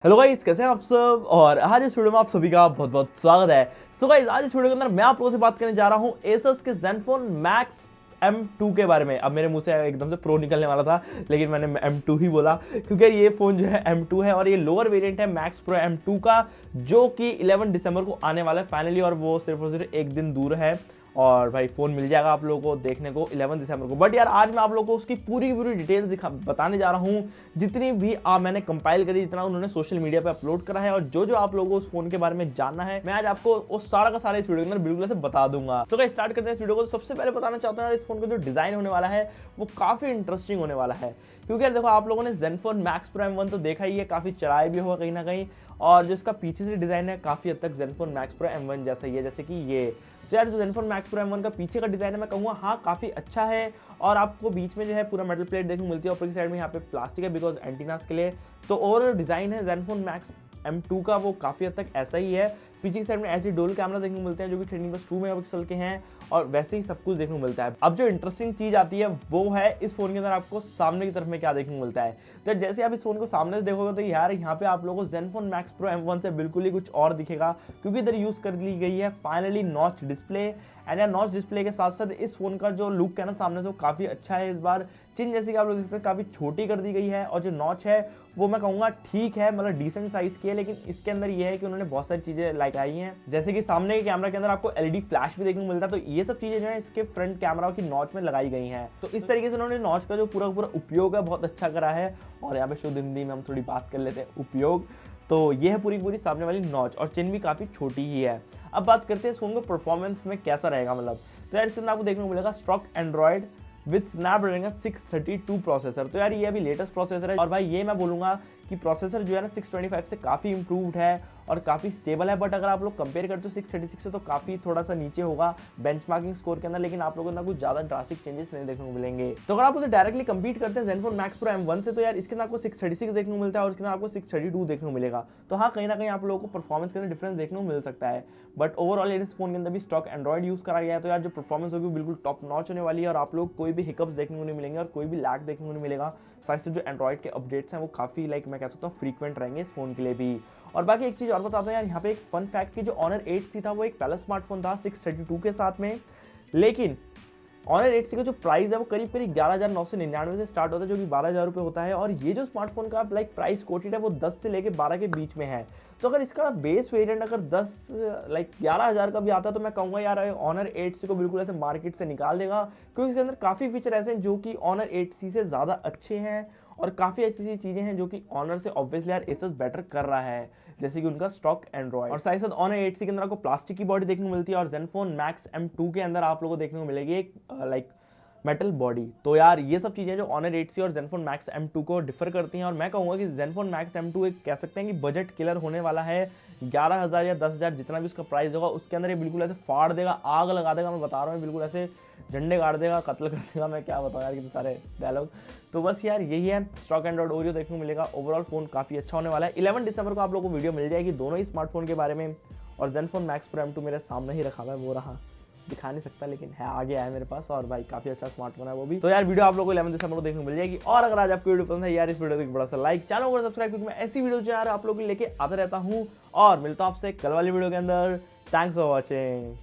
Hello guys, कैसे हैं आप सब। और आज इस वीडियो में आप सभी का बहुत बहुत स्वागत है। सो गाइस, आज इस वीडियो के अंदर मैं आप लोगों से बात करने जा रहा हूं Asus के ZENFONE Max M2 के बारे में। अब मेरे मुंह से एकदम से प्रो निकलने वाला था, लेकिन मैंने M2 ही बोला क्योंकि ये फोन जो है M2 है और ये लोअर वेरिएंट है मैक्स प्रो M2 का, जो कि 11 दिसंबर को आने वाला है फाइनली। और वो सिर्फ और सिर्फ एक दिन दूर है और भाई फ़ोन मिल जाएगा आप लोगों को देखने को 11 दिसंबर को। बट यार आज मैं आप लोगों को उसकी पूरी डिटेल्स बताने जा रहा हूँ, जितनी भी मैंने कंपाइल करी, जितना उन्होंने सोशल मीडिया पे अपलोड करा है और जो जो आप लोगों को उस फोन के बारे में जानना है, मैं आज आपको वो सारा का सारा इस वीडियो के अंदर बिल्कुल से बता दूंगा। तो गाइस स्टार्ट करते हैं इस वीडियो को। सबसे पहले बताना चाहता हूँ यार, इस फोन का जो डिजाइन होने वाला है वो काफी इंटरेस्टिंग होने वाला है, क्योंकि यार देखो, आप लोगों ने ZENFONE Max Pro M1 तो देखा ही है, काफी चढ़ाई भी होगा कहीं ना कहीं, और जो इसका पीछे से डिजाइन है काफी हद तक ZENFONE Max Pro M1 जैसा ही है, जैसे कि ये तो यार जो ZENFONE Max Pro M1 का पीछे का डिजाइन है, मैं कहूँगा हाँ काफी अच्छा है। और आपको बीच में जो है पूरा मेटल प्लेट देखने को मिलती है, ऊपर की साइड में यहाँ पे प्लास्टिक है बिकॉज एंटीनास के लिए। तो ओवरऑल डिजाइन है ZENFONE Max M2 का वो काफी हद तक ऐसा ही है। पीछे की साइड में ऐसे डुअल कैमरा देखने को मिलते हैं जो कि 13+2 मेगापिक्सल के हैं, और वैसे ही सब कुछ देखने को मिलता है। अब जो इंटरेस्टिंग चीज आती है वो है इस फोन के अंदर आपको सामने की तरफ में क्या देखने को मिलता है। तो जैसे आप इस फोन को सामने से देखोगे तो यार यहाँ पे आप लोगों को ZENFONE Max Pro M1 से बिल्कुल ही कुछ और दिखेगा, क्योंकि इधर यूज कर ली गई है फाइनली नॉच डिस्प्ले। एंड यार नॉच डिस्प्ले के साथ साथ इस फोन का जो लुक है ना सामने से वो काफी अच्छा है। इस बार चिन जैसी कि आप लोग देख सकते हैं काफी छोटी कर दी गई है, और जो नॉच है वो मैं कहूँगा ठीक है, मतलब डिसेंट साइज की है। लेकिन इसके अंदर ये है कि उन्होंने बहुत सारी चीजें लगाई हैं, जैसे कि सामने के कैमरा के अंदर आपको LED फ्लैश भी देखने को मिलता है। तो ये सब चीजें जो है इसके फ्रंट कैमरा की नॉच में लगाई गई हैं। तो इस तरीके से उन्होंने नॉच का जो पूरा उपयोग है बहुत अच्छा करा है। और यहाँ पे शुद्ध हिंदी में हम थोड़ी बात कर लेते हैं, उपयोग। तो ये है पूरी सामने वाली नॉच, और चिन भी काफी छोटी ही है। अब बात करते हैं इस फोन को परफॉर्मेंस में कैसा रहेगा। मतलब तो यार इसके अंदर आपको देखने को मिलेगा stock Android with Snapdragon 632 processor. तो यार ये अभी लेटेस्ट प्रोसेसर है, और भाई ये मैं बोलूंगा कि प्रोसेसर जो है ना 625 से काफ़ी इंप्रूव्ड है और काफ़ी स्टेबल है। बट अगर आप लोग कंपेयर करते हो 636 से तो काफ़ी थोड़ा सा नीचे होगा बेंचमार्किंग स्कोर के अंदर, लेकिन आप लोगों को ना कुछ ज़्यादा ड्रास्टिक चेंजेस नहीं देखने को मिलेंगे। तो अगर आप उसे डायरेक्टली कंपीट करते हैं ZENFONE Max Pro M1 से, तो यार इसके अंदर आपको 636 देखने को मिलता है और इसके अंदर आपको 632 देखने को मिलेगा। तो हाँ, कहीं ना कहीं आप लोगों को परफॉर्मेंस के अंदर डिफरेंस देखने को मिल सकता है। बट ओवरऑल इस फोन के अंदर भी स्टॉक एंड्रॉइड यूज करा गया है, तो यार जो परफॉर्मेंस होगी बिल्कुल टॉप नॉच होने वाली है, और आप लोग कोई भी हिकअप्स देखने को नहीं मिलेंगे और कोई भी लैग देखने को नहीं मिलेगा। साथ ही जो एंड्रॉइड के अपडेट्स हैं वो काफ़ी मैं कह सकता हूँ फ्रीक्वेंट रहेंगे इस फोन के लिए भी। और बाकी एक चीज़ और बताता हूँ यार, यहाँ पे एक फन फैक्ट कि जो Honor 8C था वो एक पहला स्मार्टफोन था 632 के साथ में, लेकिन Honor 8C का जो प्राइस है वो करीब 11,999 से स्टार्ट होता है, जो कि 12,000 रुपये होता है। और ये जो स्मार्टफोन का प्राइस कोटेड है वो 10 से लेके 12 के बीच में है। तो अगर इसका बेस वेरिएंट अगर 11,000 का भी आता है, तो मैं कहूँगा यार Honor 8C को बिल्कुल ऐसे मार्केट से निकाल देगा, क्योंकि इसके अंदर काफ़ी फीचर ऐसे हैं जो कि Honor 8C से ज़्यादा अच्छे हैं, और काफ़ी ऐसी चीज़ें हैं जो कि Honor से ऑब्वियसली यार Asus बेटर कर रहा है, जैसे कि उनका स्टॉक एंड्रॉइड। और साथ ही साथ Honor 8C के अंदर आपको प्लास्टिक की बॉडी देखने को मिलती है, और ZENFONE Max M2 के अंदर आप लोगों को देखने को मिलेगी एक मेटल बॉडी। तो यार ये सब चीज़ें जो Honor 8C और ZENFONE Max M2 को डिफर करती हैं, और मैं कहूँगा कि ZENFONE Max M2 एक कह सकते हैं कि बजट किलर होने वाला है। 11,000 या 10,000 जितना भी उसका प्राइस होगा उसके अंदर ये बिल्कुल ऐसे फाड़ देगा, आग लगा देगा। मैं बता रहा हूँ, बिल्कुल ऐसे झंडे गाड़ देगा, कत्ल कर देगा। मैं क्या बताऊँ यार, कितने सारे डायलॉग। तो बस यार यही है, स्टॉक एंड्रॉइड ओरियो देखने को मिलेगा। ओवरऑल फोन काफ़ी अच्छा होने वाला है। 11 दिसंबर को आप लोगों को वीडियो मिल जाएगी दोनों ही स्मार्टफोन के बारे में। और ZENFONE Max Pro M2 मेरे सामने ही रखा हुआ है, वो रहा, दिखा नहीं सकता लेकिन है, आगे आया मेरे पास, और भाई काफी अच्छा स्मार्टफोन है वो भी। तो यार वीडियो आप लोगों को 11 दिसंबर को देखने को मिल जाएगी। और अगर आज आपको वीडियो पसंद है यार, इस वीडियो को बड़ा सा लाइक, चैनल को सब्सक्राइब, क्योंकि मैं ऐसी वीडियो जो यार आप लोगों को लेके आता रहता हूँ। और मिलता हूँ आपसे कल वाली वीडियो के अंदर। Thanks for watching.